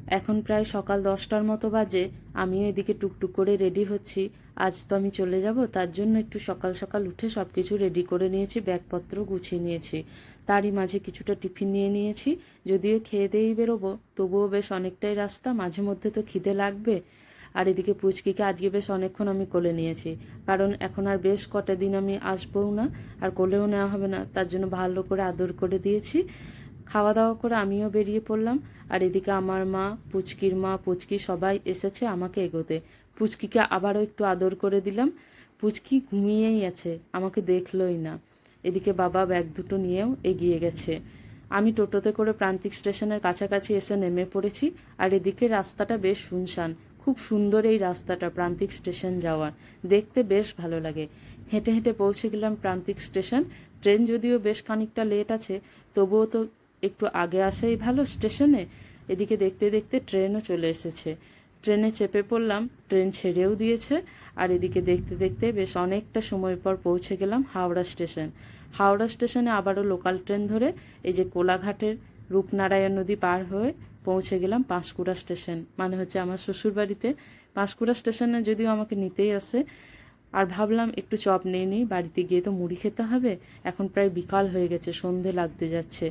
এখন প্রায় সকাল 10টার মতো বাজে। আমিও এদিকে টুকটুক করে রেডি হচ্ছি। আজ তো আমি চলে যাব, তার জন্য একটু সকাল সকাল উঠে সব কিছু রেডি করে নিয়েছি, ব্যাগপত্র গুছিয়ে নিয়েছি। তারই মাঝে কিছুটা টিফিন নিয়ে নিয়েছি। যদিও খেয়ে দিয়েই বেরোবো, তবুও বেশ অনেকটাই রাস্তা, মাঝে মধ্যে তো খিদে লাগবে। আর এদিকে পুচকিকে আজকে বেশ অনেকক্ষণ আমি কোলে নিয়েছি, কারণ এখন আর বেশ কটা দিন আমি আসবও না, আর কোলেও নেওয়া হবে না, তার জন্য ভালো করে আদর করে দিয়েছি। খাওয়া দাওয়া করে আমিও বেরিয়ে পড়লাম। আর এদিকে আমার মা, পুচকির মা, পুচকি সবাই এসেছে আমাকে এগোতে। পুচকিকে আবারও একটু আদর করে দিলাম। পুচকি ঘুমিয়েই আছে, আমাকে দেখলই না। এদিকে বাবা ব্যাগ দুটো নিয়েও এগিয়ে গেছে। আমি টোটোতে করে প্রান্তিক স্টেশনের কাছাকাছি এসে নেমে পড়েছি। আর এদিকে রাস্তাটা বেশ শুনশান। খুব সুন্দর এই রাস্তাটা প্রান্তিক স্টেশন যাওয়ার, দেখতে বেশ ভালো লাগে। হেঁটে হেঁটে পৌঁছে গেলাম প্রান্তিক স্টেশন। ট্রেন যদিও বেশ খানিকটা লেট আছে, তবুও তো একটু আগে আসাই ভালো স্টেশনে। এদিকে দেখতে দেখতে ট্রেনও চলে এসেছে। ট্রেনে চেপে পড়লাম, ট্রেন ছেড়েও দিয়েছে। আর এদিকে দেখতে দেখতে বেশ অনেকটা সময় পর পৌঁছে গেলাম হাওড়া স্টেশন। হাওড়া স্টেশনে আবারও লোকাল ট্রেন ধরে এই যে কোলাঘাটের রূপনারায়ণ নদী পার হয়ে পৌঁছে গেলাম পাঁশকুড়া স্টেশন, মানে হচ্ছে আমার শ্বশুরবাড়িতে। পাঁশকুড়া স্টেশনে যদিও আমাকে নিতেই আসে। আর ভাবলাম একটু চপ নিয়ে নিই, বাড়িতে গিয়ে তো মুড়ি খেতে হবে। এখন প্রায় বিকাল হয়ে গেছে, সন্ধে লাগতে যাচ্ছে।